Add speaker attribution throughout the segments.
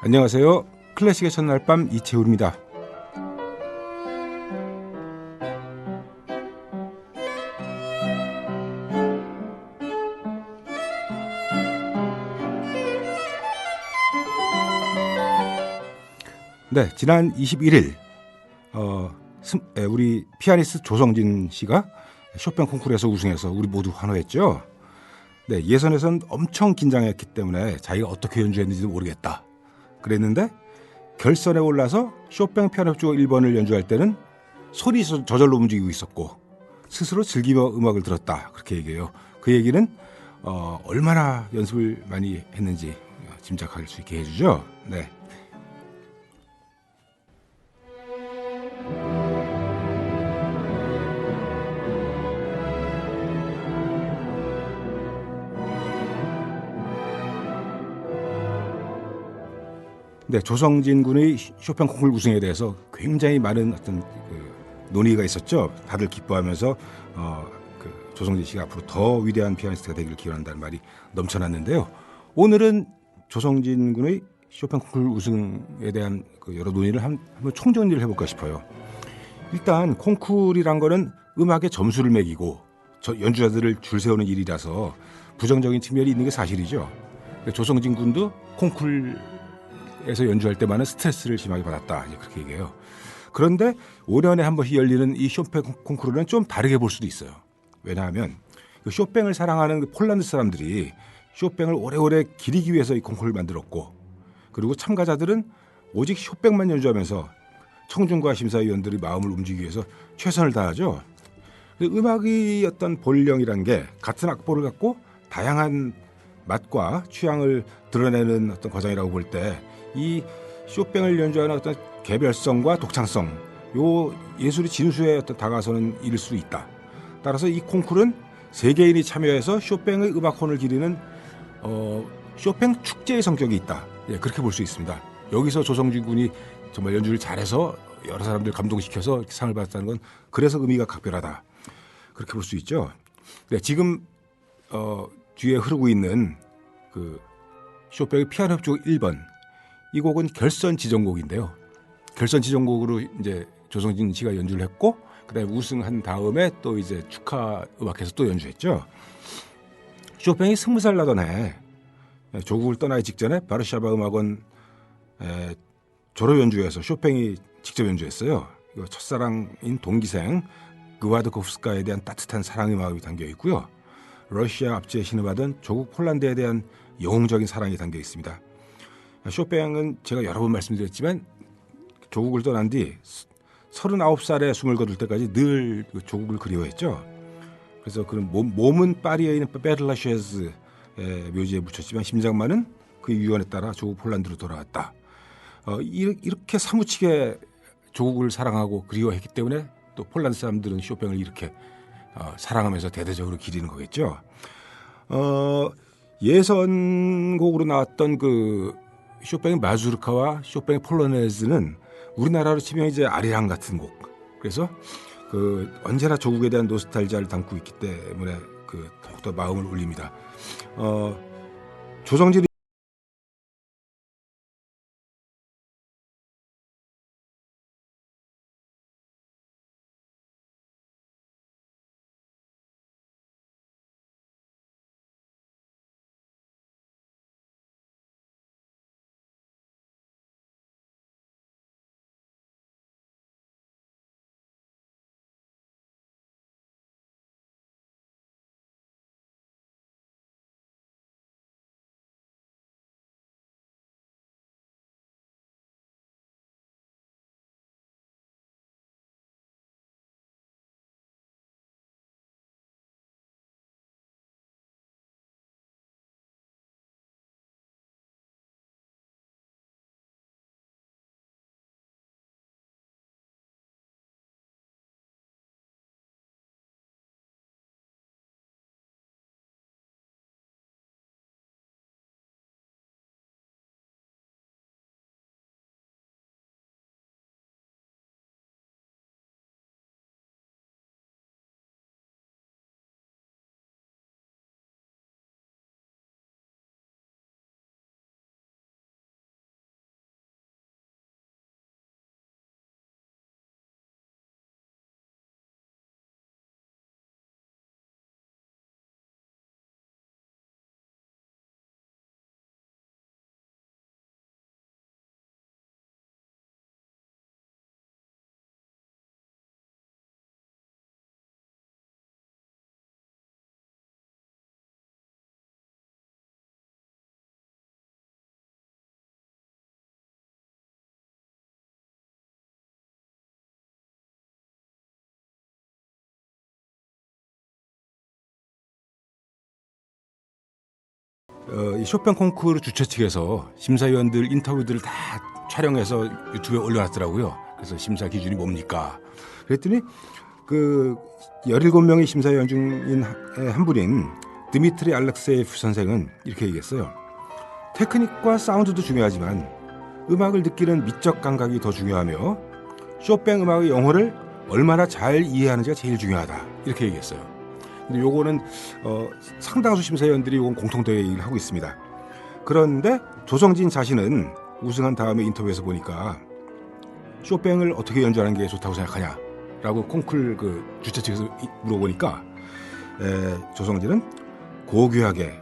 Speaker 1: 안녕하세요. 클래식의 첫날 밤 이채울입니다. 네, 지난 21일 우리 피아니스트 조성진 씨가 쇼팽 콩쿠르에서 우승해서 우리 모두 환호했죠. 네, 예선에선 엄청 긴장했기 때문에 자기가 어떻게 연주했는지도 모르겠다 그랬는데 결선에 올라서 쇼팽 피아노 협주곡 1번을 연주할 때는 손이 저절로 움직이고 있었고 스스로 즐기며 음악을 들었다, 그렇게 얘기해요. 그 얘기는 얼마나 연습을 많이 했는지 짐작할 수 있게 해주죠. 네. 네, 조성진 군의 쇼팽 콩쿠르 우승에 대해서 굉장히 많은 어떤 논의가 있었죠. 다들 기뻐하면서 조성진 씨가 앞으로 더 위대한 피아니스트가 되기를 기원한다는 말이 넘쳐났는데요. 오늘은 조성진 군의 쇼팽 콩쿠르 우승에 대한 여러 논의를 한번 총정리를 해볼까 싶어요. 일단 콩쿠르란 거는 음악의 점수를 매기고 연주자들을 줄 세우는 일이라서 부정적인 측면이 있는 게 사실이죠. 조성진 군도 콩쿠르에서 연주할 때만은 스트레스를 심하게 받았다, 그렇게 얘기해요. 그런데 5년에 한 번씩 열리는 이 쇼팽 콩쿠르는 좀 다르게 볼 수도 있어요. 왜냐하면 쇼팽을 사랑하는 폴란드 사람들이 쇼팽을 오래오래 기리기 위해서 이 콩쿠르를 만들었고, 그리고 참가자들은 오직 쇼팽만 연주하면서 청중과 심사위원들의 마음을 움직이기 위해서 최선을 다하죠. 음악의 어떤 본령이라는 게 같은 악보를 갖고 다양한 맛과 취향을 드러내는 어떤 과정이라고 볼 때 이 쇼팽을 연주하는 어떤 개별성과 독창성, 요 예술의 진수에 어떤 다가서는 일일 수 있다. 따라서 이 콩쿠르는 세계인이 참여해서 쇼팽의 음악혼을 기리는 쇼팽 축제의 성격이 있다. 예, 그렇게 볼 수 있습니다. 여기서 조성진 군이 정말 연주를 잘해서 여러 사람들 감동시켜서 상을 받았다는 건 그래서 의미가 각별하다, 그렇게 볼 수 있죠. 네, 지금 뒤에 흐르고 있는 쇼팽의 피아노 협주곡 1번, 이 곡은 결선 지정곡인데요. 결선 지정곡으로 이제 조성진 씨가 연주를 했고, 그다음에 우승한 다음에 또 이제 축하 음악회에서 또 연주했죠. 쇼팽이 20살 나던 해 조국을 떠나기 직전에 바르샤바 음악원 졸업 연주회에서 쇼팽이 직접 연주했어요. 첫사랑인 동기생 그와드코프스카에 대한 따뜻한 사랑의 마음이 담겨 있고요. 러시아 압제에 신음하던 조국 폴란드에 대한 영웅적인 사랑이 담겨 있습니다. 쇼팽은 제가 여러 번 말씀드렸지만 조국을 떠난 뒤 39살에 숨을 거둘 때까지 늘 조국을 그리워했죠. 그래서 그런 몸은 파리에 있는 베르라쉐즈의 묘지에 묻혔지만 심장만은 그의 유언에 따라 조국 폴란드로 돌아왔다. 이렇게 사무치게 조국을 사랑하고 그리워했기 때문에 또 폴란드 사람들은 쇼팽을 이렇게 사랑하면서 대대적으로 기리는 거겠죠. 예선곡으로 나왔던 쇼팽의 마주르카와 쇼팽의 폴로네즈는 우리나라로 치면 이제 아리랑 같은 곡. 그래서 언제나 조국에 대한 노스탈지아를 담고 있기 때문에 더욱더 마음을 울립니다. 조성진 이 쇼팽 콩쿠르 주최 측에서 심사위원들 인터뷰들을 다 촬영해서 유튜브에 올려놨더라고요. 그래서 심사 기준이 뭡니까? 그랬더니 그 17명의 심사위원 중인 한 분인 드미트리 알렉세예프 선생은 이렇게 얘기했어요. 테크닉과 사운드도 중요하지만 음악을 느끼는 미적 감각이 더 중요하며 쇼팽 음악의 영혼을 얼마나 잘 이해하는지가 제일 중요하다. 이렇게 얘기했어요. 근데 요거는 상당수 심사위원들이 요건 공통되게 얘기를 하고 있습니다. 그런데 조성진 자신은 우승한 다음에 인터뷰에서 보니까 쇼팽을 어떻게 연주하는 게 좋다고 생각하냐라고 콩쿨 그 주최 측에서 물어보니까 조성진은 고귀하게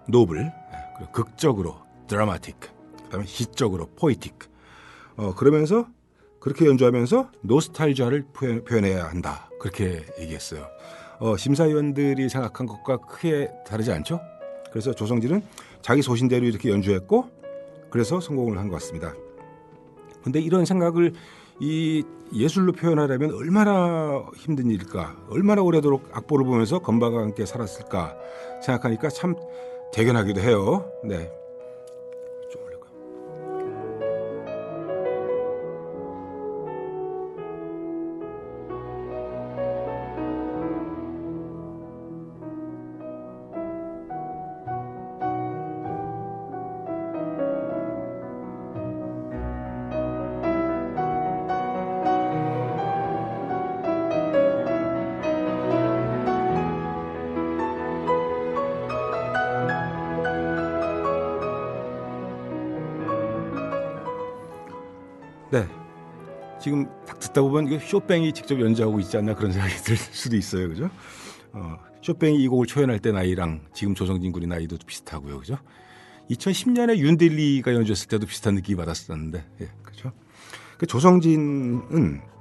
Speaker 1: 노블, 그리고 극적으로 드라마틱, 그다음에 시적으로 포이틱. 그러면서 그렇게 연주하면서 노스탈지아를 표현해야 한다. 그렇게 얘기했어요. 심사위원들이 생각한 것과 크게 다르지 않죠? 그래서 조성진은 자기 소신대로 이렇게 연주했고 그래서 성공을 한 것 같습니다. 근데 이런 생각을 이 예술로 표현하려면 얼마나 힘든 일일까? 얼마나 오래도록 악보를 보면서 건반과 함께 살았을까? 생각하니까 참 대견하기도 해요. 네. 좀 올릴까요? 네. 지금 딱 듣다 보면 이거 쇼팽이 직접 연주하고 있지 않나 그런 생각이 들 수도 있어요. 그죠? 쇼팽이 이 곡을 초연할 때 나이랑 지금 조성진 군의 나이도 비슷하고요. 그죠? 2010년에 윤딜리가 연주했을 때도 비슷한 느낌이 받았었는데. 예, 그죠? 그 조성진은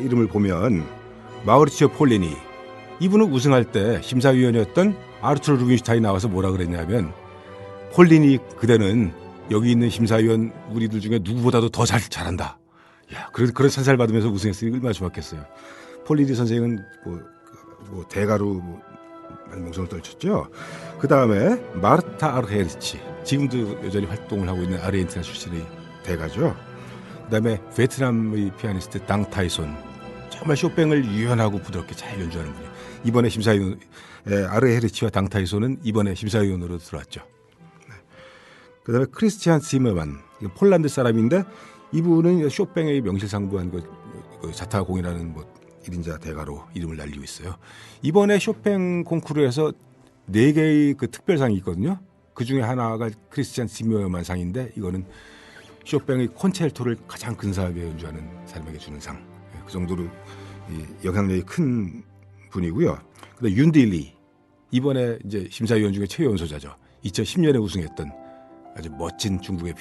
Speaker 1: 이름을 보면 마우리치오 폴리니 이분은 우승할 때 심사위원이었던 아르투르 루빈슈타인이 나와서 뭐라 그랬냐면 폴리니 그대는 여기 있는 심사위원 우리들 중에 누구보다도 더 잘한다. 야, 그런 찬사를 받으면서 우승했으니 얼마나 좋았겠어요. 폴리니 선생은 뭐 대가로 명성을 떨쳤죠. 그 다음에 마르타 아르헤리치 지금도 여전히 활동을 하고 있는 아르헨티나 출신의 대가죠. 그 다음에 베트남의 피아니스트 당 타이손 정말 쇼팽을 유연하고 부드럽게 잘 연주하는 분이에요. 이번에 심사위원 아르헤리치와 당 타이손은 이번에 심사위원으로 들어왔죠. 네. 그 다음에 크리스티안 지머만 폴란드 사람인데 이분은 쇼팽의 명실상부한 그 자타 공연하는 1인자 대가로 이름을 날리고 있어요. 이번에 쇼팽 콩쿠르에서 4개의 그 특별상이 있거든요. 그 중에 하나가 크리스티안 지머만 상인데 이거는 쇼팽의 콘체르토를 가장 근사하게 연주하는 사람에게 주는 상. 그 정도로 영향력이 큰 분이고요. 그다음 윤딜리 이번에 이제 심사위원 중에 최연 소자죠. 2010년에 우승했던 아주 멋진 중국의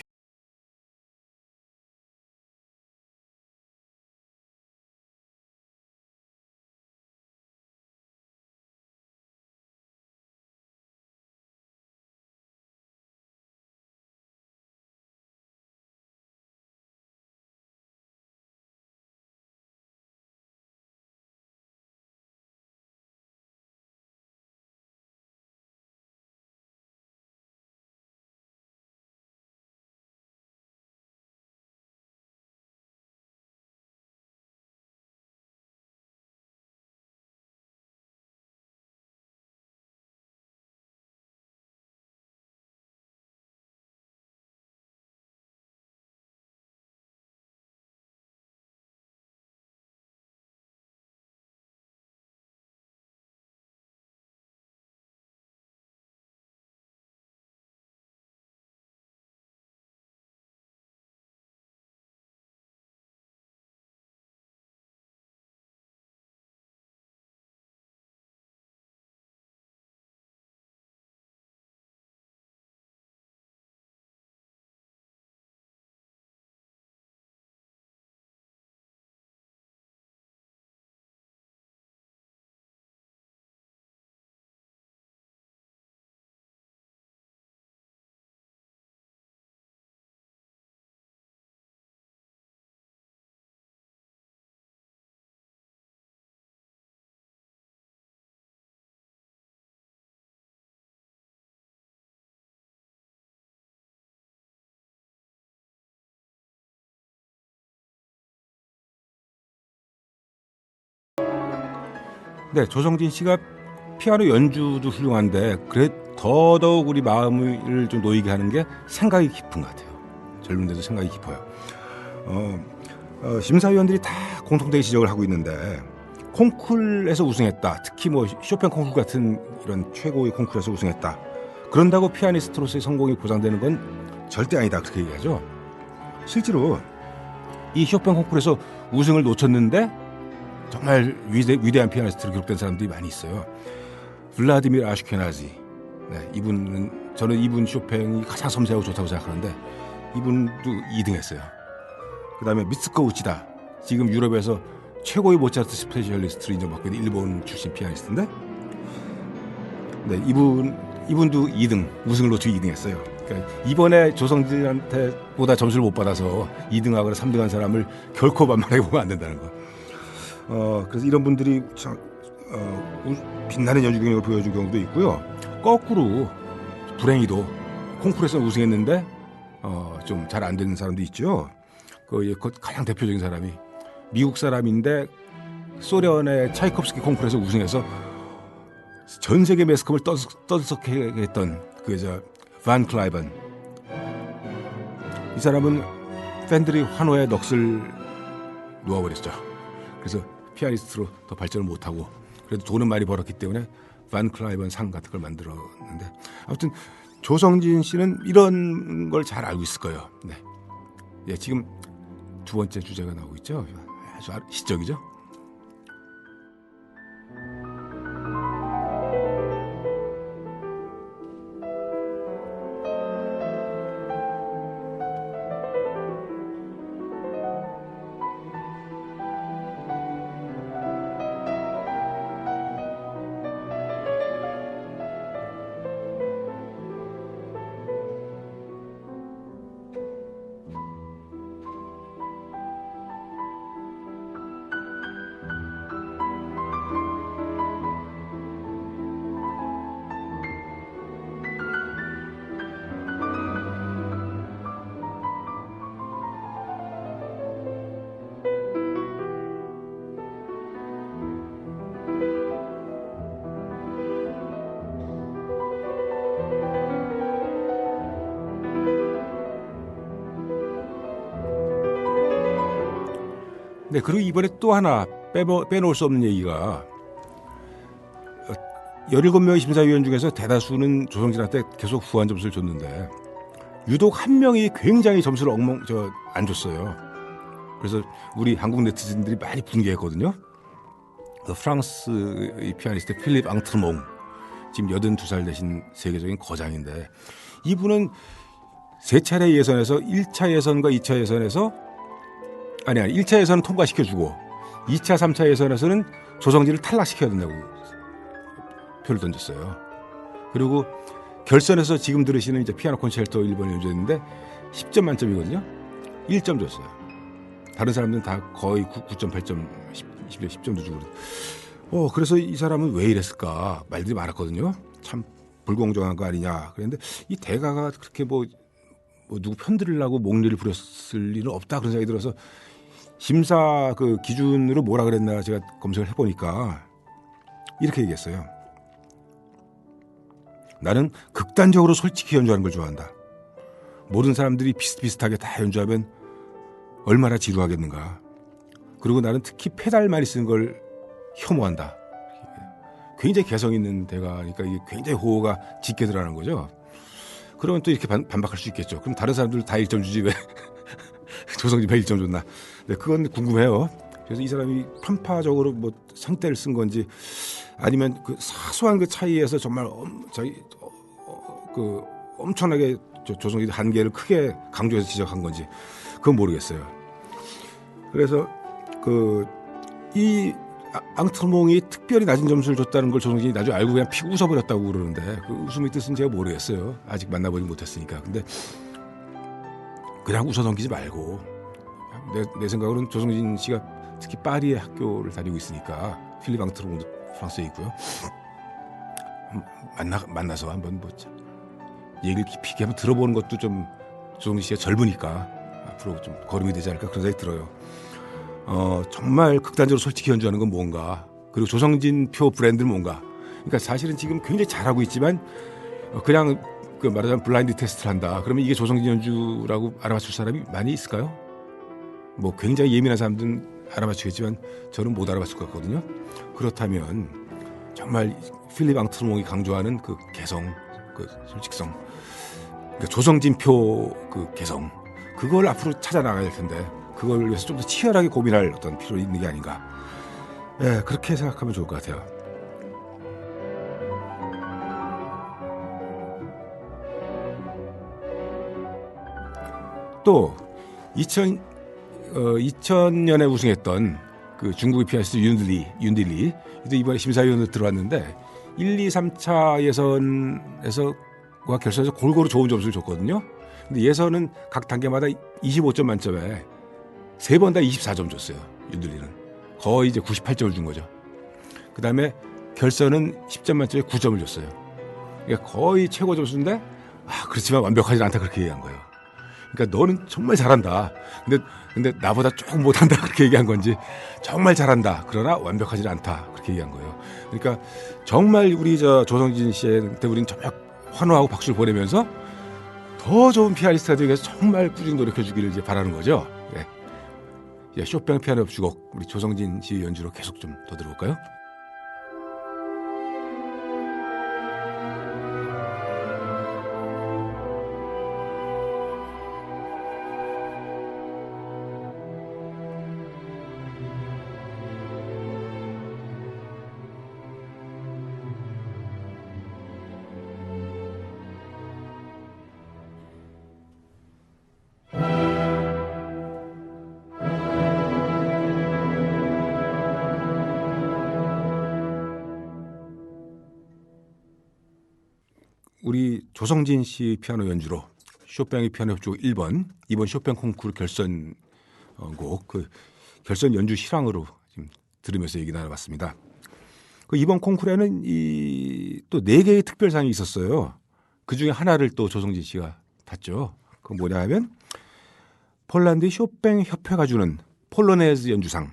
Speaker 1: 네, 조성진 씨가 피아노 연주도 훌륭한데 그래 더더욱 우리 마음을 좀 놓이게 하는 게 생각이 깊은 것 같아요. 젊은데도 생각이 깊어요. 심사위원들이 다 공통되게 지적을 하고 있는데 콩쿨에서 우승했다. 특히 뭐 쇼팽 콩쿨 같은 이런 최고의 콩쿨에서 우승했다. 그런다고 피아니스트로서의 성공이 보장되는 건 절대 아니다. 그렇게 얘기하죠. 실제로 이 쇼팽 콩쿨에서 우승을 놓쳤는데 정말 위대한 피아니스트로 기록된 사람들이 많이 있어요. 블라디미르 아슈케나지. 네, 저는 이분 쇼팽이 가장 섬세하고 좋다고 생각하는데 이분도 2등했어요. 그다음에 미츠코 우치다. 지금 유럽에서 최고의 모차르트 스페셜리스트로 인정받고 있는 일본 출신 피아니스트인데, 네, 이분도 2등 우승을 놓치고 2등했어요. 그러니까 이번에 조성진한테 보다 점수를 못 받아서 2등하거나 3등한 사람을 결코 만만하게 보면 안 된다는 거. 그래서 이런 분들이 참, 빛나는 연주 경력을 보여준 경우도 있고요. 거꾸로 불행히도 콩쿠르에서 우승했는데 좀 잘 안 되는 사람도 있죠. 그 가장 대표적인 사람이 미국 사람인데 소련의 차이콥스키 콩쿠르에서 우승해서 전 세계 매스컴을 떠들썩하게 했던 반 클라이번. 이 사람은 팬들이 환호에 넋을 놓아버렸죠. 그래서 피아니스트로 더 발전을 못하고 그래도 돈은 많이 벌었기 때문에 반 클라이번 상 같은 걸 만들었는데, 아무튼 조성진 씨는 이런 걸 잘 알고 있을 거예요. 네. 예, 지금 두 번째 주제가 나오고 있죠. 아주 시적이죠. 네, 그리고 이번에 또 하나 빼놓을 수 없는 얘기가 17명의 심사위원 중에서 대다수는 조성진한테 계속 후한 점수를 줬는데 유독 한 명이 굉장히 점수를 안 줬어요. 그래서 우리 한국 네티즌들이 많이 분개했거든요. 그 프랑스의 피아니스트 필립 앙트르몽, 지금 82살 되신 세계적인 거장인데 이분은 세 차례 예선에서 1차 예선과 2차 예선에서 1차 예선은 통과시켜주고 2차, 3차 예선에서는 조성진을 탈락시켜야 된다고 표를 던졌어요. 그리고 결선에서 지금 들으시는 이제 피아노 콘체르토 1번 연주했는데 10점 만점이거든요. 1점 줬어요. 다른 사람들은 다 거의 9.8점, 10점도 주고. 그래서 이 사람은 왜 이랬을까 말들이 많았거든요. 참 불공정한 거 아니냐. 그런데 이 대가가 그렇게 뭐 누구 편들으려고 목리를 부렸을 일은 없다 그런 생각이 들어서 심사 그 기준으로 뭐라 그랬나 제가 검색을 해보니까 이렇게 얘기했어요. 나는 극단적으로 솔직히 연주하는 걸 좋아한다. 모든 사람들이 비슷비슷하게 다 연주하면 얼마나 지루하겠는가. 그리고 나는 특히 페달 많이 쓰는 걸 혐오한다. 굉장히 개성 있는 대가니까 이게 굉장히 호호가 짙게 들어가는 거죠. 그러면 또 이렇게 반박할 수 있겠죠. 그럼 다른 사람들 다 1점 주지 왜 조성진만 1점 줬나. 네, 그건 궁금해요. 그래서 이 사람이 편파적으로 뭐 상태를 쓴 건지 아니면 그 사소한 그 차이에서 정말 그 엄청나게 조성진의 한계를 크게 강조해서 지적한 건지 그건 모르겠어요. 그래서 이 앙트르몽이 특별히 낮은 점수를 줬다는 걸 조성진이 나중에 알고 그냥 피고 웃어버렸다고 그러는데 그 웃음의 뜻은 제가 모르겠어요. 아직 만나보지 못했으니까. 근데 그냥 웃어 넘기지 말고 내 생각으로는 조성진 씨가 특히 파리의 학교를 다니고 있으니까 필립 앙트르몽도 프랑스에 있고요. 만나서 한번 뭐 얘기를 깊이 있게 한번 들어보는 것도 좀 조성진 씨가 젊으니까 앞으로 좀 걸음이 되지 않을까 그런 생각이 들어요. 정말 극단적으로 솔직히 연주하는 건 뭔가, 그리고 조성진 표 브랜드는 뭔가. 그러니까 사실은 지금 굉장히 잘하고 있지만 그냥 그 말하자면 블라인드 테스트를 한다. 그러면 이게 조성진 연주라고 알아맞힐 사람이 많이 있을까요? 뭐 굉장히 예민한 사람들은 알아맞히겠지만 저는 못 알아맞힐 것 같거든요. 그렇다면 정말 필립 앙트르몽이 강조하는 그 개성, 그 솔직성, 그러니까 조성진 표 그 개성, 그걸 앞으로 찾아 나가야 될 텐데 그걸 위해서 좀 더 치열하게 고민할 어떤 필요가 있는 게 아닌가. 예, 그렇게 생각하면 좋을 것 같아요. 또 2000년에 우승했던 그 중국의 피아니스트 윤딜리 또 이번에 심사위원으로 들어왔는데 1, 2, 3차 예선에서와 결선에서 골고루 좋은 점수를 줬거든요. 근데 예선은 각 단계마다 25점 만점에 3번 다 24점 줬어요. 윤딜리는 거의 이제 98점을 준 거죠. 그 다음에 결선은 10점 만점에 9점을 줬어요. 그러니까 거의 최고 점수인데 그렇지만 완벽하지 않다 그렇게 얘기한 거예요. 그러니까 너는 정말 잘한다. 근데 나보다 조금 못한다 그렇게 얘기한 건지 정말 잘한다. 그러나 완벽하지 않다 그렇게 얘기한 거예요. 그러니까 정말 우리 조성진 씨한테 우리는 정말 환호하고 박수를 보내면서 더 좋은 피아니스트가 되기 위해서 정말 꾸준히 노력해 주기를 이제 바라는 거죠. 네. 쇼팽 피아노 협주곡 우리 조성진 씨 연주로 계속 좀 더 들어볼까요? 우리 조성진 씨 피아노 연주로 쇼팽의 피아노 협주곡 1번 이번 쇼팽 콩쿠르 결선곡 그 결선 연주 실황으로 지금 들으면서 얘기 나눠봤습니다. 그 이번 콩쿠르에는 또 4개의 특별상이 있었어요. 그 중에 하나를 또 조성진 씨가 탔죠. 그건 뭐냐 하면 폴란드 쇼팽 협회가 주는 폴로네즈 연주상.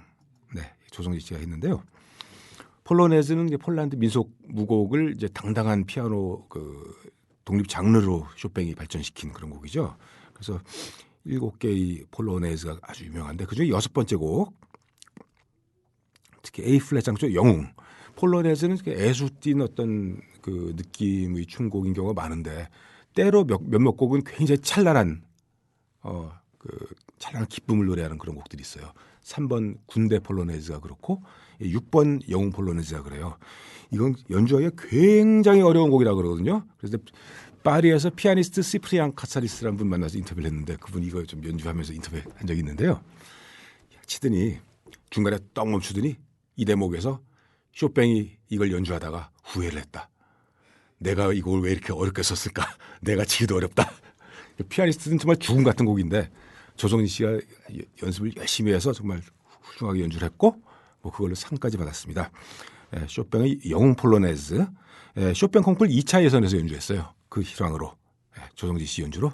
Speaker 1: 네, 조성진 씨가 했는데요. 폴로네즈는 이제 폴란드 민속 무곡을 이제 당당한 피아노 그 독립 장르로 쇼팽이 발전시킨 그런 곡이죠. 그래서 7개의 폴로네즈가 아주 유명한데 그중에 6번째 곡, 특히 A 플랫 장조 영웅. 폴로네즈는 애수띤 어떤 그 느낌의 춤곡인 경우가 많은데 때로 몇몇 곡은 굉장히 찬란한 그 찬란한 기쁨을 노래하는 그런 곡들이 있어요. 3번 군대 폴로네즈가 그렇고 6번 영웅 폴로네즈가 그래요. 이건 연주하기가 굉장히 어려운 곡이라 그러거든요. 그래서 파리에서 피아니스트 시프리앙 카사리스라는 분 만나서 인터뷰를 했는데 그분 이거 좀 연주하면서 인터뷰한 적이 있는데요. 치더니 중간에 떡 멈추더니 이 대목에서 쇼팽이 이걸 연주하다가 후회를 했다. 내가 이걸 왜 이렇게 어렵게 썼을까? 내가 치기도 어렵다. 피아니스트는 정말 죽음 같은 곡인데 조성진 씨가 연습을 열심히 해서 정말 훌륭하게 연주를 했고 뭐 그걸로 상까지 받았습니다. 쇼팽의 영웅 폴로네즈, 쇼팽 콩쿨 2차 예선에서 연주했어요. 그 희망으로 조성진 씨 연주로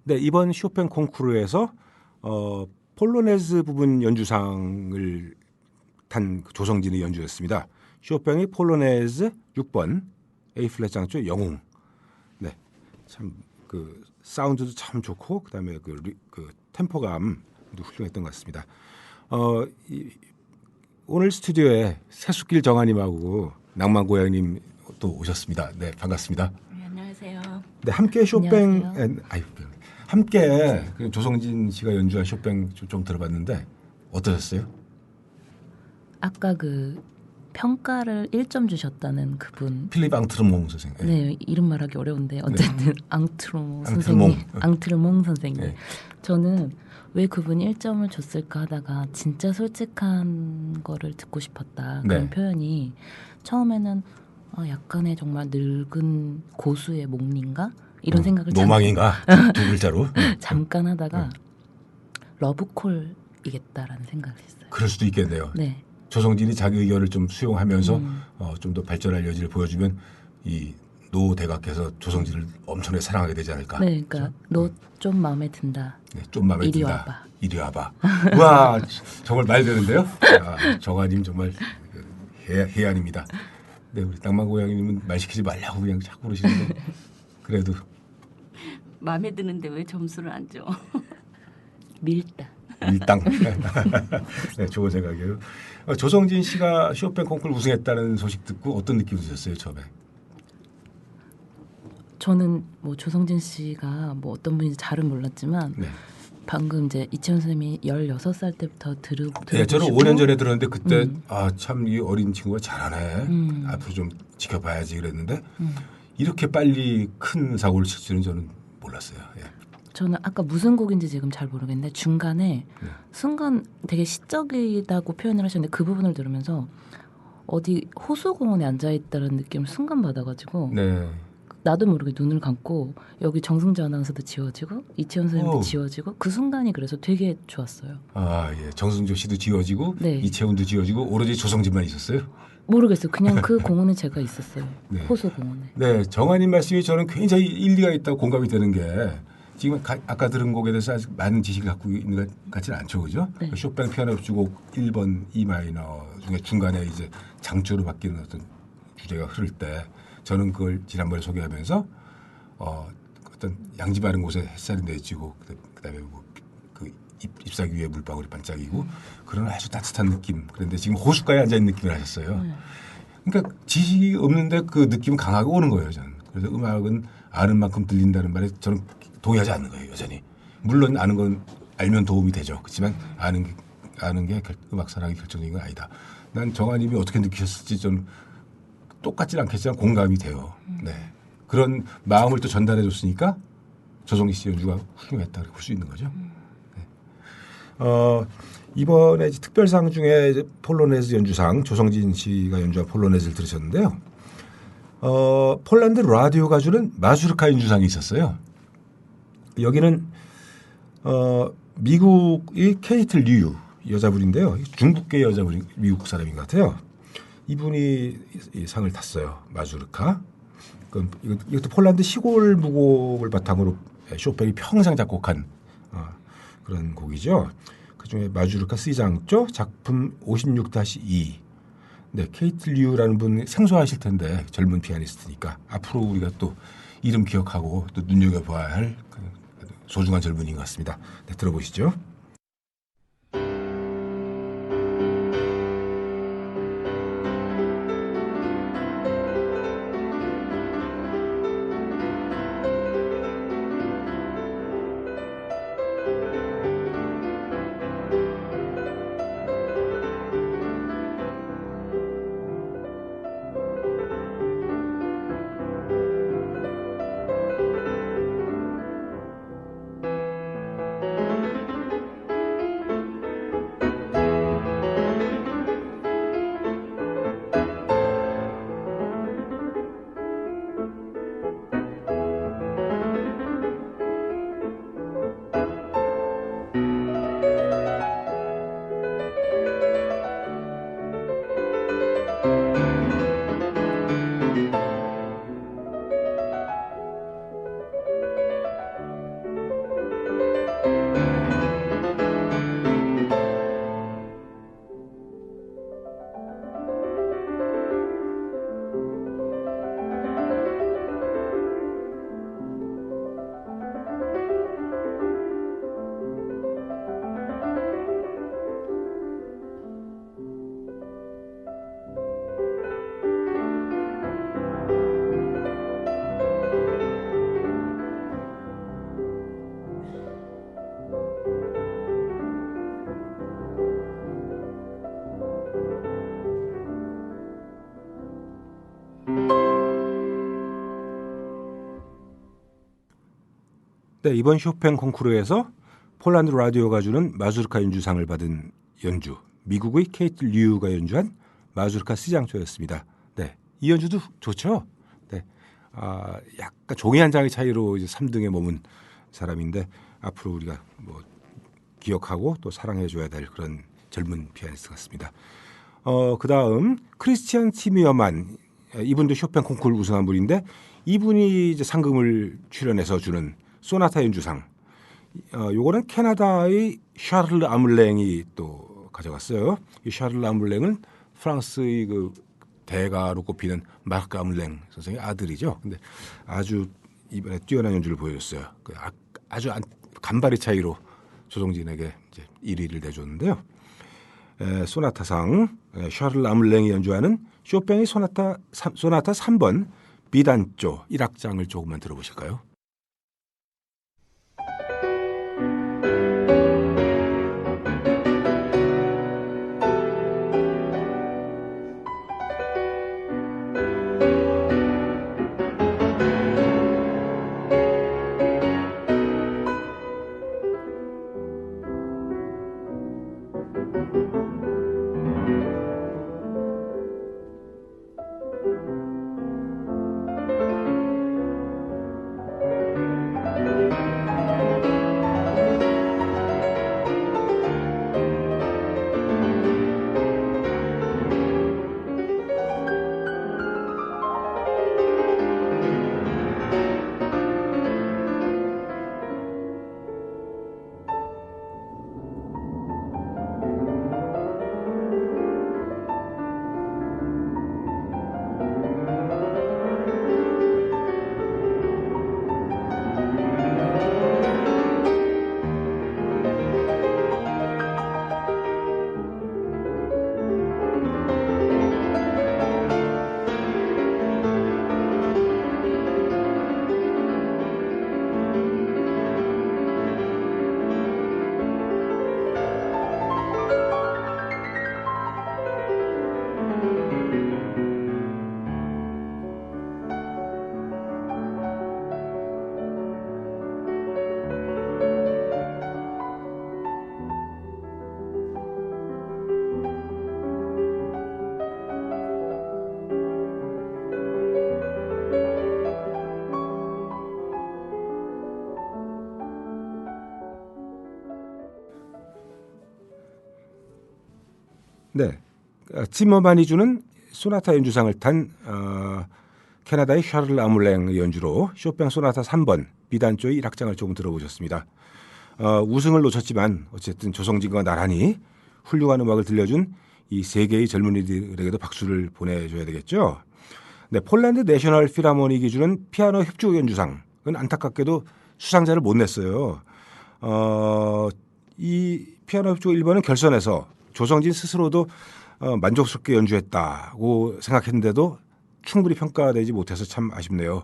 Speaker 1: 네, 이번 쇼팽 콩쿠르에서 폴로네즈 부분 연주상을 탄 조성진의 연주였습니다. 쇼팽의 폴로네즈 6번 A 플랫 장조 영웅. 네, 참 그 사운드도 참 좋고 그다음에 그 템포감도 훌륭했던 것 같습니다. 오늘 스튜디오에 세숫길 정아님하고 낭만 고양님 또 오셨습니다. 네, 반갑습니다.
Speaker 2: 네, 안녕하세요.
Speaker 1: 네, 함께 쇼팽,
Speaker 2: 안녕하세요.
Speaker 1: 함께 그 조성진 씨가 연주한 쇼팽 좀 들어봤는데 어떠셨어요?
Speaker 2: 아까 그 평가를 1점 주셨다는 그분.
Speaker 1: 필립 앙트르몽 선생님.
Speaker 2: 네, 이름 말하기 어려운데 어쨌든 앙트르몽
Speaker 1: 앙트르몽.
Speaker 2: 선생님. 앙트르몽 선생님.
Speaker 1: 네.
Speaker 2: 저는 왜 그분이 1점을 줬을까 하다가 진짜 솔직한 거를 듣고 싶었다. 그런
Speaker 1: 네.
Speaker 2: 표현이 처음에는 약간의 정말 늙은 고수의 목린가? 이런 생각을
Speaker 1: 노망인가? 두 글자로.
Speaker 2: 잠깐 하다가 러브콜이겠다라는 생각을 했어요.
Speaker 1: 그럴 수도 있겠네요.
Speaker 2: 네.
Speaker 1: 조성진이 자기 의견을 좀 수용하면서 좀 더 발전할 여지를 보여주면 이 노 대각께서 조성진을 엄청나게 사랑하게 되지 않을까.
Speaker 2: 네, 그러니까 너 좀 마음에 든다.
Speaker 1: 네, 좀 마음에
Speaker 2: 이리
Speaker 1: 든다.
Speaker 2: 와봐.
Speaker 1: 이리 와봐. 와, 정말 말 되는데요. 정아님 정말 해안입니다. 네, 우리 낭만고양이님은 말 시키지 말라고 그냥 자꾸 그러시는데 그래도
Speaker 3: 마음에 드는데 왜 점수를 안 줘?
Speaker 2: 밀당.
Speaker 1: 밀당. 네, 좋은 생각이에요. 조성진 씨가 쇼팽 콩쿠르 우승했다는 소식 듣고 어떤 느낌 드셨어요, 처음에?
Speaker 2: 저는 뭐 조성진 씨가 뭐 어떤 분인지 잘은 몰랐지만
Speaker 1: 네.
Speaker 2: 방금 이제 이채원 선생님이 16살 때부터 들어보시고
Speaker 1: 네, 저는 5년 전에 들었는데 그때 참 이 어린 친구가 잘하네. 앞으로 좀 지켜봐야지 그랬는데 이렇게 빨리 큰 사고를 칠 줄은 저는 몰랐어요. 예.
Speaker 2: 저는 아까 무슨 곡인지 지금 잘 모르겠는데 중간에 순간 되게 시적이다고 표현을 하셨는데 그 부분을 들으면서 어디 호수공원에 앉아있다는 느낌을 순간 받아가지고
Speaker 1: 네.
Speaker 2: 나도 모르게 눈을 감고 여기 정승재 아나운서도 지워지고 이채원 선생님도
Speaker 1: 오.
Speaker 2: 지워지고 그 순간이 그래서 되게 좋았어요.
Speaker 1: 아, 예. 정승조 씨도 지워지고
Speaker 2: 네.
Speaker 1: 이채훈도 지워지고 오로지 조성진만 있었어요.
Speaker 2: 모르겠어요. 그냥 그 공원에 제가 있었어요.
Speaker 1: 네.
Speaker 2: 호수공원에.
Speaker 1: 네, 정한님 말씀이 저는 굉장히 일리가 있다고 공감이 되는 게 지금 아까 들은 곡에 대해서 아직 많은 지식을 갖고 있는 것 같지는 않죠, 그죠?
Speaker 2: 네.
Speaker 1: 쇼팽 피아노 협주곡 1번 E 마이너 중에 중간에 이제 장조로 바뀌는 어떤 주제가 흐를 때 저는 그걸 지난번에 소개하면서 어떤 양지 바른 곳에 햇살이 내지고 그다음에 그 잎사귀 위에 물방울이 반짝이고 그런 아주 따뜻한 느낌. 그런데 지금 호숫가에 앉아 있는 느낌을 하셨어요. 그러니까 지식이 없는데 그 느낌은 강하게 오는 거예요, 저는. 그래서 음악은 아는 만큼 들린다는 말에 저는 동의하지 않는 거예요, 여전히. 물론 아는 건 알면 도움이 되죠. 그렇지만 아는 게 음악 사랑이 결정적인 건 아니다. 난 정아님이 어떻게 느끼셨을지 좀 똑같지는 않겠지만 공감이 돼요. 네. 그런 마음을 또 전달해 줬으니까 조성진 씨 연주가 훌륭했다고 볼 수 있는 거죠. 네. 이번에 특별상 중에 이제 폴로네즈 연주상 조성진 씨가 연주한 폴로네즈를 들으셨는데요. 폴란드 라디오가 주는 마주르카 연주상이 있었어요. 여기는 미국의 케이트 류 여자분인데요. 중국계 여자분이 미국 사람인 것 같아요. 이분이 이 상을 탔어요. 마주르카. 이것도 폴란드 시골 무곡을 바탕으로 쇼팽이 평생 작곡한 그런 곡이죠. 그중에 마주르카 C장조 작품 56-2. 네, 케이트 류라는 분 생소하실 텐데 젊은 피아니스트니까 앞으로 우리가 또 이름 기억하고 또 눈여겨봐야 할 소중한 젊은이인 것 같습니다. 네, 들어보시죠. 네, 이번 쇼팽 콩쿠르에서 폴란드 라디오가 주는 마주르카 연주상을 받은 연주, 미국의 케이트 류가 연주한 마주르카 C장조였습니다. 네, 이 연주도 좋죠. 네, 약간 종이 한 장의 차이로 이제 3등에 머문 사람인데 앞으로 우리가 뭐 기억하고 또 사랑해줘야 될 그런 젊은 피아니스트 같습니다. 그 다음 크리스티안 티미어만, 이분도 쇼팽 콩쿠르 우승한 분인데 이분이 이제 상금을 출연해서 주는 소나타 연주상. 요거는 캐나다의 샤를르 아물랭이 또 가져갔어요. 이 샤를르 아물랭은 프랑스의 그 대가로 꼽히는 마르크 아물랭 선생의 아들이죠. 근데 아주 이번에 뛰어난 연주를 보여줬어요. 아주 간발의 차이로 조성진에게 이제 1위를 내줬는데요. 소나타상 샤를르 아물랭이 연주하는 쇼팽의 소나타 3번 비단조 1악장을 조금만 들어보실까요? 네, 지머만이 주는 소나타 연주상을 탄 캐나다의 샤를르 아물랭의 연주로 쇼팽 소나타 3번 비단조의 1악장을 조금 들어보셨습니다. 우승을 놓쳤지만 어쨌든 조성진과 나란히 훌륭한 음악을 들려준 이 세계의 젊은이들에게도 박수를 보내줘야 되겠죠. 네, 폴란드 내셔널 필하모닉이 주는 피아노 협주곡 연주상은 안타깝게도 수상자를 못 냈어요. 이 피아노 협주곡 1번은 결선에서 조성진 스스로도 만족스럽게 연주했다고 생각했는데도 충분히 평가되지 못해서 참 아쉽네요.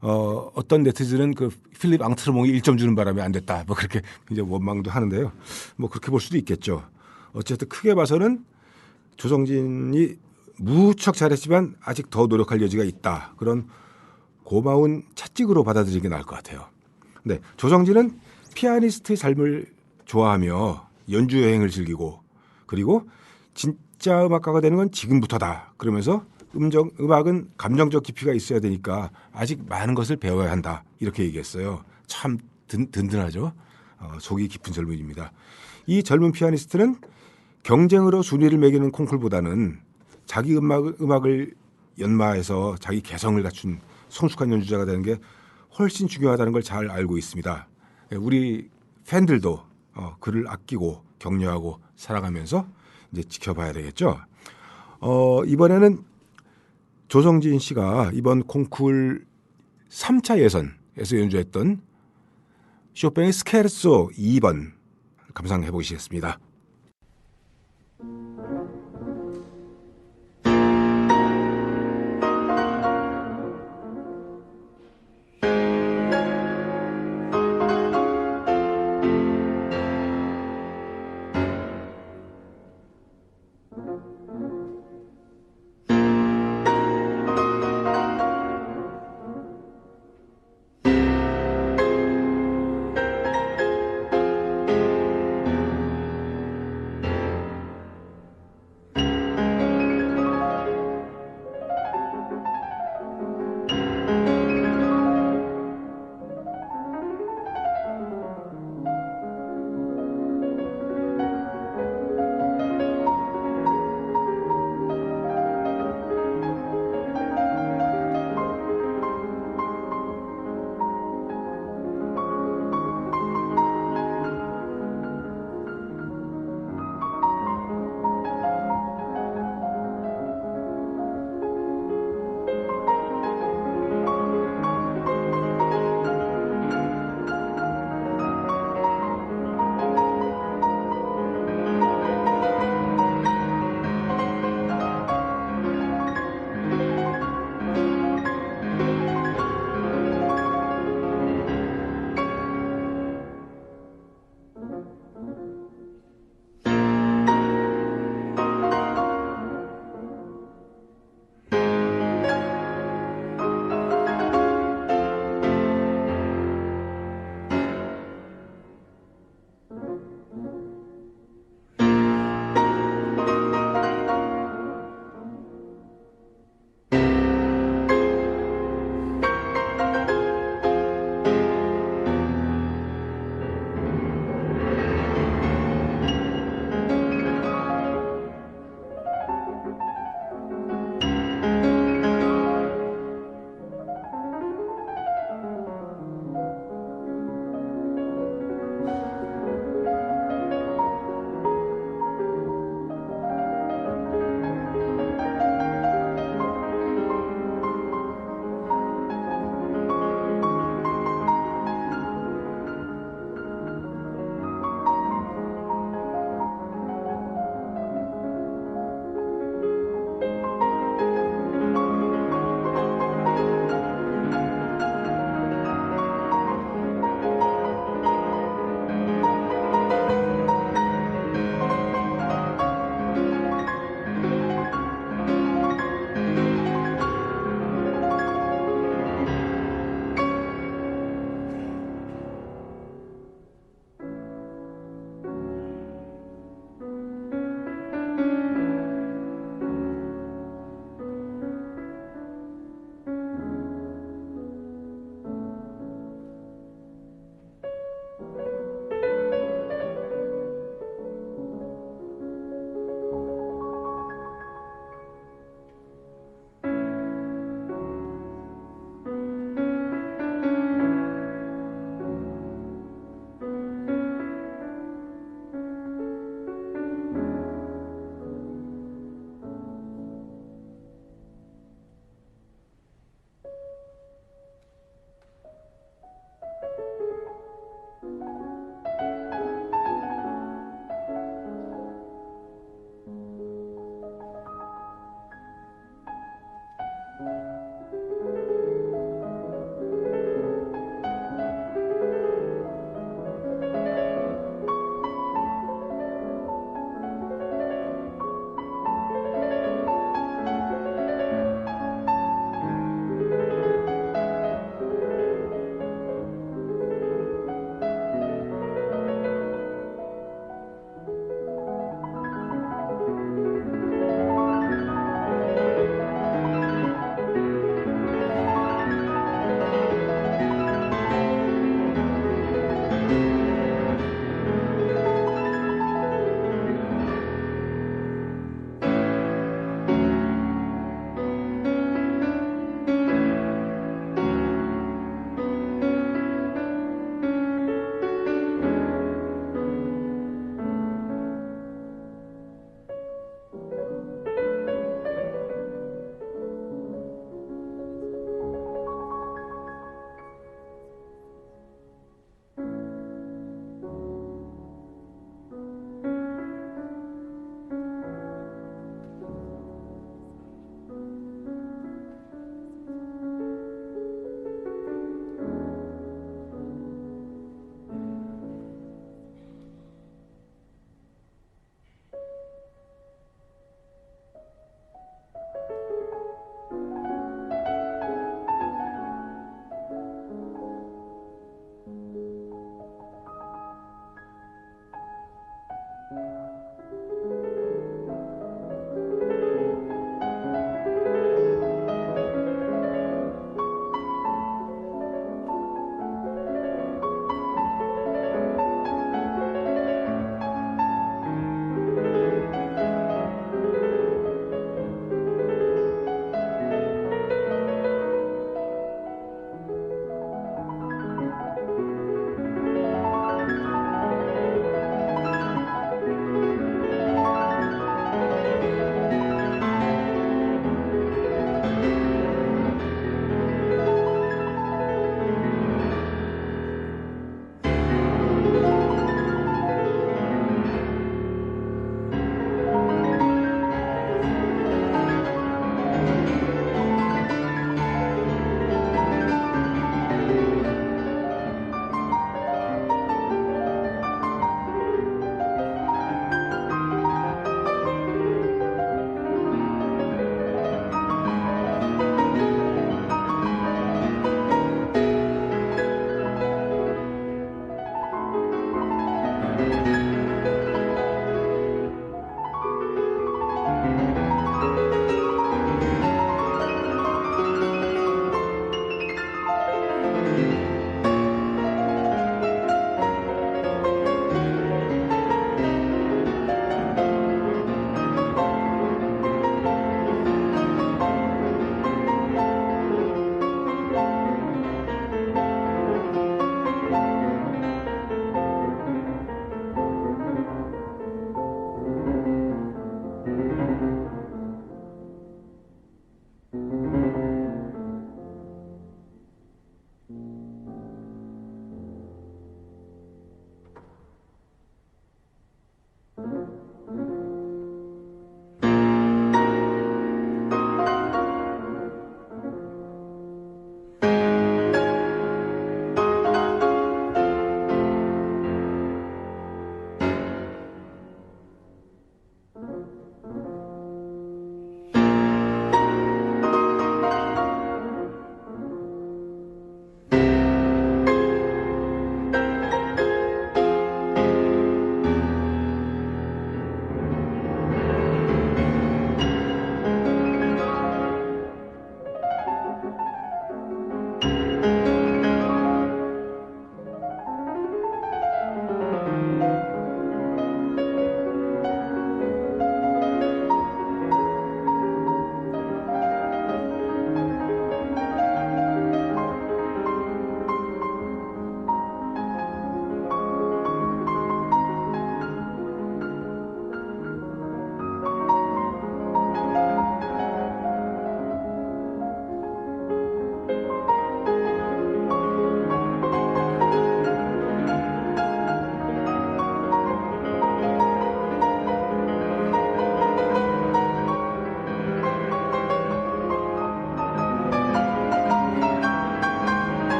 Speaker 1: 어떤 네티즌은 그 필립 앙트르몽이 1점 주는 바람에 안 됐다. 뭐 그렇게 이제 원망도 하는데요. 뭐 그렇게 볼 수도 있겠죠. 어쨌든 크게 봐서는 조성진이 무척 잘했지만 아직 더 노력할 여지가 있다. 그런 고마운 채찍으로 받아들이는 게 나을 것 같아요. 네, 조성진은 피아니스트의 삶을 좋아하며 연주 여행을 즐기고 그리고 진짜 음악가가 되는 건 지금부터다. 그러면서 음악은 감정적 깊이가 있어야 되니까 아직 많은 것을 배워야 한다. 이렇게 얘기했어요. 참 든든하죠. 속이 깊은 젊은이입니다. 이 젊은 피아니스트는 경쟁으로 순위를 매기는 콩쿨보다는 자기 음악을 연마해서 자기 개성을 갖춘 성숙한 연주자가 되는 게 훨씬 중요하다는 걸 잘 알고 있습니다. 우리 팬들도 그를 아끼고 격려하고 사랑하면서 이제 지켜봐야 되겠죠. 이번에는 조성진 씨가 이번 콩쿨 3차 예선에서 연주했던 쇼팽의 스케르소 2번 감상해 보시겠습니다.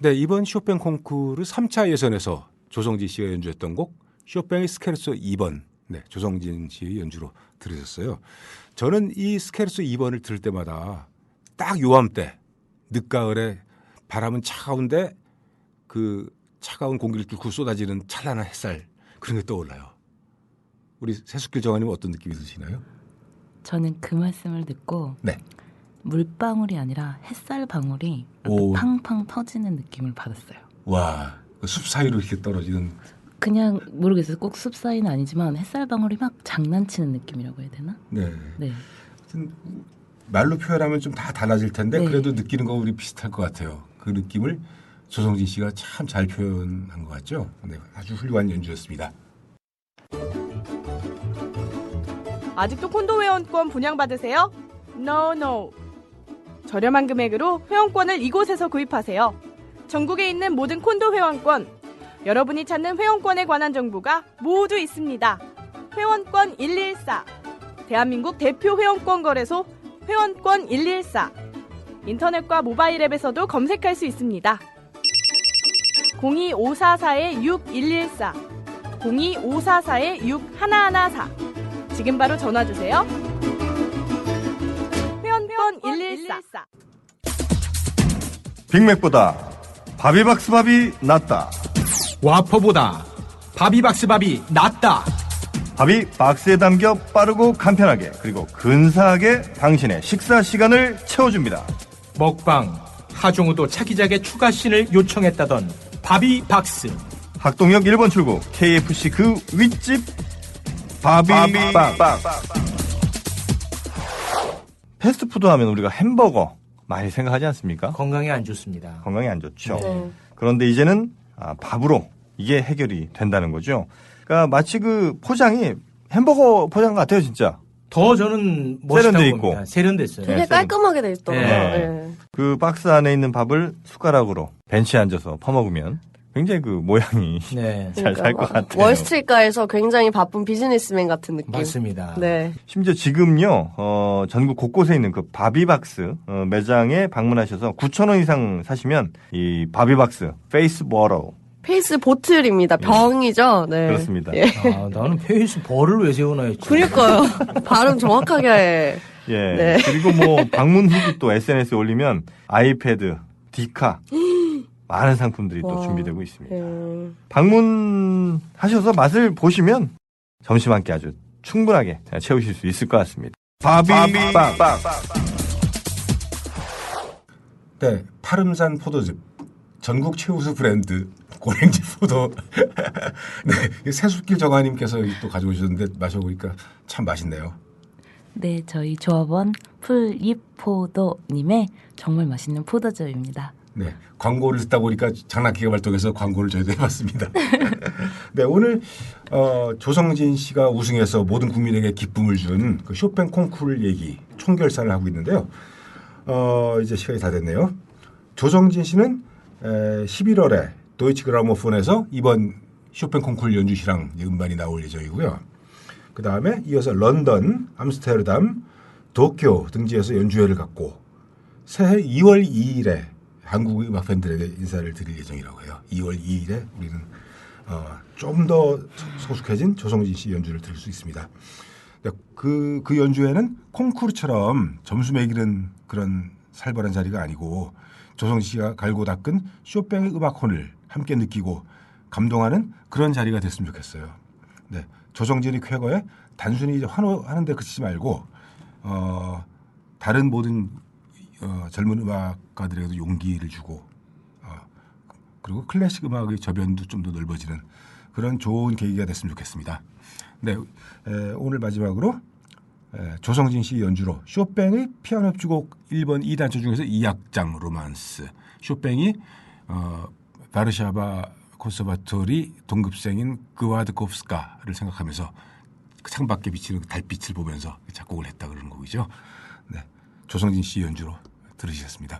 Speaker 1: 네, 이번 쇼팽 콩쿠르 3차 예선에서 조성진 씨가 연주했던 곡 쇼팽의 스케르소 2번. 네, 조성진 씨의 연주로 들으셨어요. 저는 이 스케르소 2번을 들을 때마다 딱 요맘때 늦가을에 바람은 차가운데 그 차가운 공기를 뚫고 쏟아지는 찬란한 햇살 그런 게 떠올라요. 우리 세숙길 정아님은 어떤 느낌이 드시나요?
Speaker 2: 저는 그 말씀을 듣고
Speaker 1: 네.
Speaker 2: 물방울이 아니라 햇살 방울이
Speaker 1: 오.
Speaker 2: 팡팡 터지는 느낌을 받았어요.
Speaker 1: 와, 그 숲 사이로 이렇게 떨어지는.
Speaker 2: 그냥 모르겠어요. 꼭 숲 사이는 아니지만 햇살 방울이 막 장난치는 느낌이라고 해야 되나?
Speaker 1: 네.
Speaker 2: 네.
Speaker 1: 하여튼 말로 표현하면 좀 다 달라질 텐데
Speaker 2: 네.
Speaker 1: 그래도 느끼는 건 우리 비슷할 것 같아요. 그 느낌을 조성진 씨가 참 잘 표현한 것 같죠. 네, 아주 훌륭한 연주였습니다.
Speaker 4: 아직도 콘도 회원권 분양받으세요? No, no. 저렴한 금액으로 회원권을 이곳에서 구입하세요. 전국에 있는 모든 콘도 회원권, 여러분이 찾는 회원권에 관한 정보가 모두 있습니다. 회원권 114, 대한민국 대표 회원권 거래소 회원권 114. 인터넷과 모바일 앱에서도 검색할 수 있습니다. 02544-6114, 02544-6114. 지금 바로 전화주세요. 회원권 114.
Speaker 5: 빅맥보다 바비박스밥이 낫다.
Speaker 6: 와퍼보다 바비박스밥이 낫다.
Speaker 5: 밥이 박스에 담겨 빠르고 간편하게 그리고 근사하게 당신의 식사 시간을 채워줍니다.
Speaker 6: 먹방 하종우도 차기작의 추가씬을 요청했다던 바비박스.
Speaker 5: 학동역 1번 출구 KFC 그 윗집 바비박. 패스트푸드 하면 우리가 햄버거 많이 생각하지 않습니까?
Speaker 6: 건강에 안 좋습니다.
Speaker 5: 건강에 안 좋죠. 그런데 이제는 밥으로 이게 해결이 된다는 거죠. 그러니까 마치 그 포장이 햄버거 포장 같아요, 진짜.
Speaker 6: 더 저는
Speaker 5: 세련돼
Speaker 6: 멋있다고
Speaker 5: 있고.
Speaker 6: 봅니다. 세련됐어요.
Speaker 7: 되게 깔끔하게 돼 있더라고요.
Speaker 6: 네.
Speaker 7: 네.
Speaker 5: 그 박스 안에 있는 밥을 숟가락으로 벤치에 앉아서 퍼먹으면 굉장히 그 모양이
Speaker 6: 네.
Speaker 5: 잘 살 것 같아요.
Speaker 7: 월스트리트가에서 굉장히 바쁜 비즈니스맨 같은 느낌.
Speaker 6: 맞습니다.
Speaker 7: 네.
Speaker 5: 심지어 지금요, 전국 곳곳에 있는 그 바비박스 매장에 방문하셔서 9,000원 이상 사시면 이 바비박스 페이스 버러
Speaker 7: 페이스 보틀입니다. 병이죠. 네.
Speaker 5: 그렇습니다.
Speaker 7: 예.
Speaker 6: 아, 나는 페이스 벌을 왜 세우나 했지.
Speaker 7: 그러니까요. 발음 정확하게 해.
Speaker 5: 예.
Speaker 7: 네.
Speaker 5: 그리고 뭐 방문 후기 또 SNS에 올리면 아이패드, 디카 많은 상품들이 또
Speaker 7: 와.
Speaker 5: 준비되고 있습니다.
Speaker 7: 예.
Speaker 5: 방문하셔서 맛을 보시면 점심 한 끼 아주 충분하게 채우실 수 있을 것 같습니다. 바비박.
Speaker 1: 네, 파름산 포도즙 전국 최우수 브랜드 고랭지 포도. 네, 세숫길 정아님께서 또 가져오셨는데 마셔보니까 참 맛있네요.
Speaker 2: 네, 저희 조합원 풀잎포도님의 정말 맛있는 포도즙입니다.
Speaker 1: 네, 광고를 듣다 보니까 장난기가 발동해서 광고를 저희도 해봤습니다. 네, 오늘 조성진 씨가 우승해서 모든 국민에게 기쁨을 준 그 쇼팽 콩쿠르 얘기 총결산을 하고 있는데요. 이제 시간이 다 됐네요. 조성진 씨는 11월에 도이치 그라모폰에서 이번 쇼팽 콩쿠르 연주시랑 음반이 나올 예정이고요. 그 다음에 이어서 런던, 암스테르담, 도쿄 등지에서 연주회를 갖고 새해 2월 2일에 한국 음악 팬들에게 인사를 드릴 예정이라고 해요. 2월 2일에 우리는 좀 더 소숙해진 조성진 씨 연주를 들을 수 있습니다. 그 연주회는 콩쿠르처럼 점수 매기는 그런 살벌한 자리가 아니고 조성진 씨가 갈고 닦은 쇼팽의 음악혼을 함께 느끼고 감동하는 그런 자리가 됐으면 좋겠어요. 네, 조성진의 쾌거에 단순히 이제 환호하는 데 그치지 말고 다른 모든 젊은 음악가들에게도 용기를 주고 그리고 클래식 음악의 저변도 좀 더 넓어지는 그런 좋은 계기가 됐으면 좋겠습니다. 네, 오늘 마지막으로 조성진 씨 연주로 쇼팽의 피아노 협주곡 1번 2단조 중에서 2악장 로만스, 쇼팽이 바르샤바 콘서바토리 동급생인 그와드코프스카를 생각하면서 창밖에 비치는 달빛을 보면서 작곡을 했다 그러는 곡이죠. 네, 조성진 씨 연주로 들으시겠습니다.